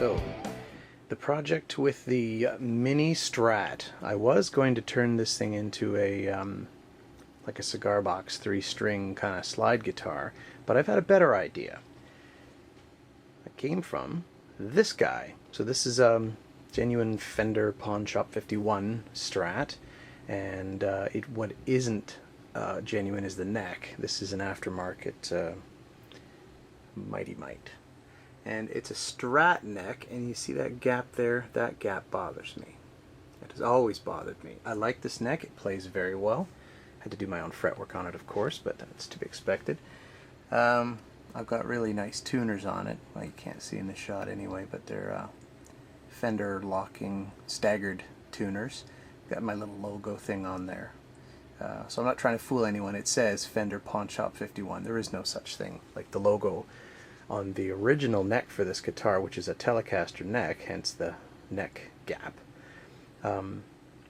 So, the project with the Mini Strat. I was going to turn this thing into a like a cigar box 3-string kind of slide guitar, but I've had a better idea. It came from this guy. So this is a genuine Fender Pawn Shop 51 Strat, and what isn't genuine is the neck. This is an aftermarket Mighty Mite. And it's a Strat neck, and you see that gap there? That gap bothers me. It has always bothered me. I like this neck. It plays very well. I had to do my own fretwork on it, of course, but that's to be expected. I've got really nice tuners on it. Well, you can't see in the shot anyway, but they're Fender locking Staggered tuners. Got my little logo thing on there. So I'm not trying to fool anyone. It says Fender Pawn Shop 51. There is no such thing. Like the logo on the original neck for this guitar, which is a Telecaster neck, hence the neck gap,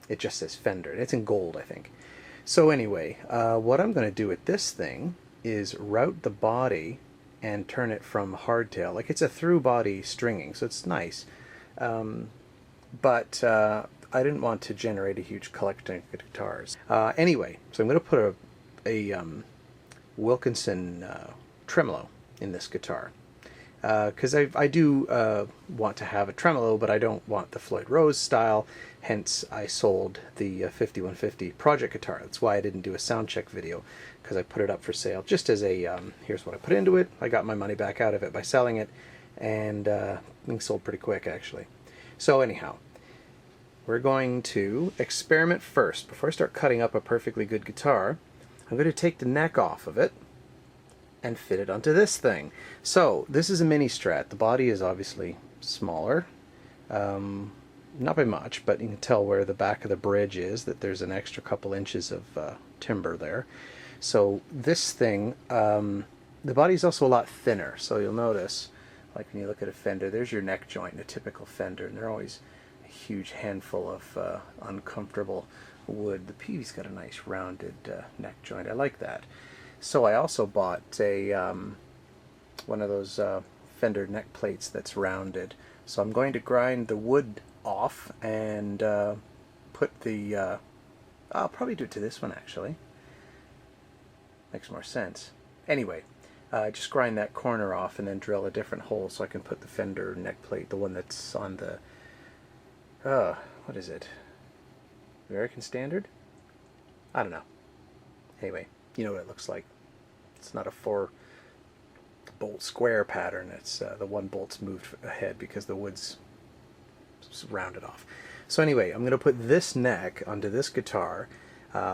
it just says Fender. It's in gold, I think. So anyway, what I'm going to do with this thing is route the body and turn it from hardtail. Like, it's a through body stringing, so it's nice. But I didn't want to generate a huge collection of guitars. Anyway, so I'm going to put a Wilkinson tremolo in this guitar, because I do want to have a tremolo, but I don't want the Floyd Rose style. Hence I sold the 5150 project guitar. That's why I didn't do a sound check video, because I put it up for sale just as a here's what I put into it. I got my money back out of it by selling it, and it sold pretty quick actually. So anyhow, we're going to experiment first. Before I start cutting up a perfectly good guitar, I'm going to take the neck off of it and fit it onto this thing. So this is a Mini Strat. The body is obviously smaller, not by much, but you can tell where the back of the bridge is, that there's an extra couple inches of timber there. So this thing, the body's also a lot thinner, so you'll notice, like when you look at a Fender, there's your neck joint in a typical Fender, and they're always a huge handful of uncomfortable wood. The Peavy's got a nice rounded neck joint. I like that. So I also bought a one of those Fender neck plates that's rounded. So I'm going to grind the wood off and put the I'll probably do it to this one actually. Makes more sense. Anyway, just grind that corner off and then drill a different hole so I can put the Fender neck plate, the one that's on the what is it? American Standard? I don't know. Anyway, you know what it looks like. It's not a 4-bolt square pattern. It's the one bolt's moved ahead because the wood's rounded off. So anyway, I'm going to put this neck onto this guitar,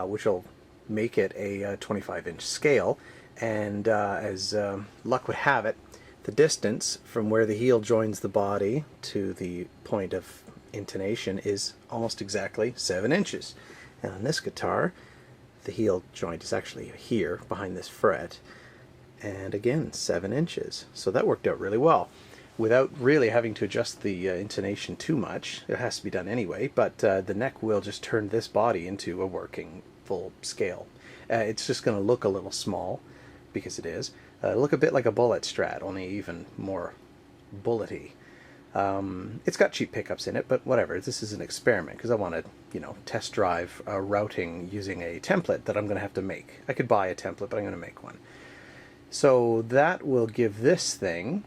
which will make it a 25-inch scale. And as luck would have it, the distance from where the heel joins the body to the point of intonation is almost exactly 7 inches. And on this guitar, the heel joint is actually here behind this fret, and again 7 inches. So that worked out really well without really having to adjust the intonation too much. It has to be done anyway, but the neck will just turn this body into a working full scale. It's just going to look a little small because it is. Look a bit like a bullet Strat, only even more bullety. It's got cheap pickups in it, but whatever. This is an experiment because I want to, you know, test drive routing using a template that I'm going to have to make. I could buy a template, but I'm going to make one. So that will give this thing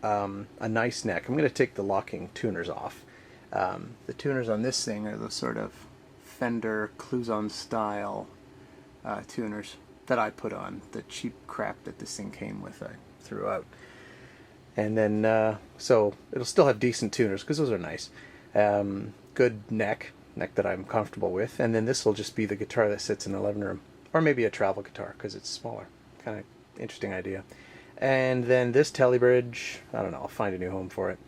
a nice neck. I'm going to take the locking tuners off. The tuners on this thing are the sort of Fender Cluson style tuners that I put on. The cheap crap that this thing came with, I threw out. And then, so it'll still have decent tuners because those are nice. Good neck that I'm comfortable with. And then this will just be the guitar that sits in the living room, or maybe a travel guitar because it's smaller. Kind of interesting idea. And then this telly bridge, I don't know, I'll find a new home for it.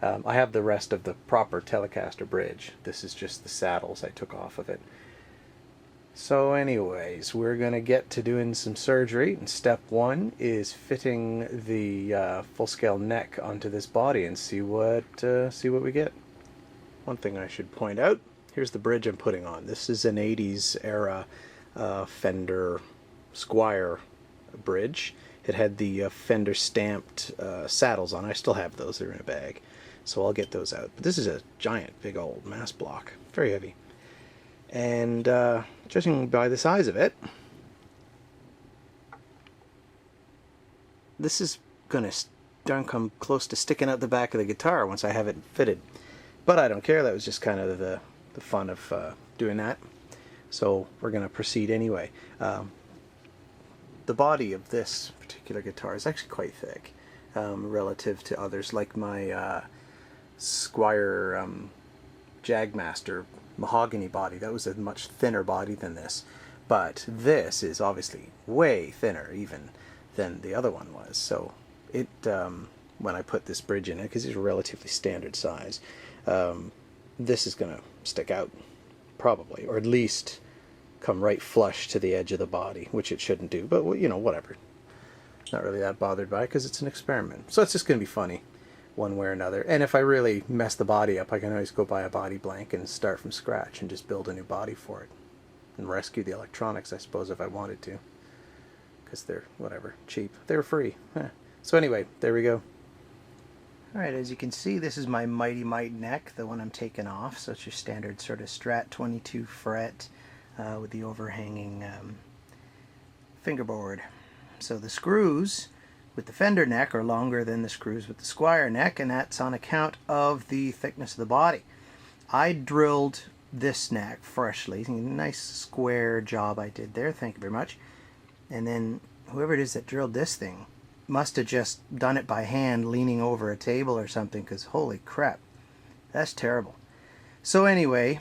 I have the rest of the proper Telecaster bridge. This is just the saddles I took off of it. So anyways, we're going to get to doing some surgery, and step one is fitting the full-scale neck onto this body and see what we get. One thing I should point out, here's the bridge I'm putting on. This is an 80s era Fender Squire bridge. It had the Fender stamped saddles on. I still have those, they're in a bag. So I'll get those out. But this is a giant, big old mass block. Very heavy. And judging by the size of it, this is going to darn come close to sticking out the back of the guitar once I have it fitted. But I don't care. That was just kind of the fun of doing that. So we're going to proceed anyway. The body of this particular guitar is actually quite thick relative to others, like my Squier Jagmaster mahogany body. That was a much thinner body than this. But this is obviously way thinner even than the other one was. So it, when I put this bridge in it, because it's a relatively standard size, this is going to stick out probably, or at least come right flush to the edge of the body, which it shouldn't do, but you know, whatever. Not really that bothered by it because it's an experiment. So it's just going to be funny one way or another. And if I really mess the body up, I can always go buy a body blank and start from scratch and just build a new body for it and rescue the electronics, I suppose, if I wanted to, because they're whatever, cheap. They're free. So anyway, there we go. Alright, as you can see, this is my Mighty Mite neck, the one I'm taking off. So it's your standard sort of Strat 22 fret with the overhanging fingerboard. So the screws with the Fender neck are longer than the screws with the Squier neck, and that's on account of the thickness of the body. I drilled this neck freshly. Nice square job I did there, thank you very much. And then whoever it is that drilled this thing must have just done it by hand, leaning over a table or something, because holy crap, that's terrible. So anyway,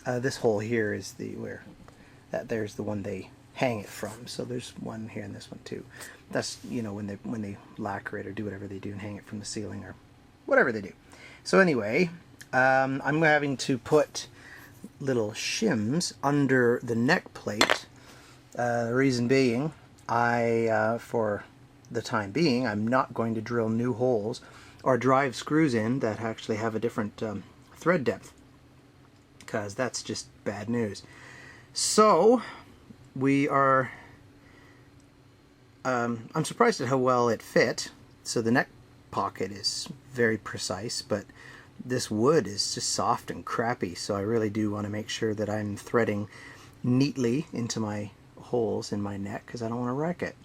this hole here is there's the one they hang it from. So there's one here and this one too. That's, you know, when they lacquer it or do whatever they do and hang it from the ceiling or whatever they do. So anyway, I'm having to put little shims under the neck plate. The reason being, for the time being, I'm not going to drill new holes or drive screws in that actually have a different thread depth, because that's just bad news. So we are I'm surprised at how well it fit. So the neck pocket is very precise, but this wood is just soft and crappy, so I really do want to make sure that I'm threading neatly into my holes in my neck, because I don't want to wreck it.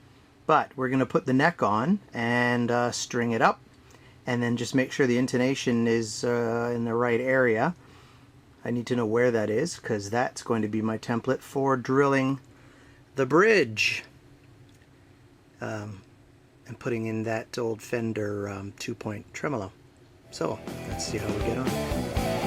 But we're going to put the neck on and string it up, and then just make sure the intonation is in the right area. I need to know where that is, because that's going to be my template for drilling the bridge and putting in that old Fender 2-point tremolo. So let's see how we get on.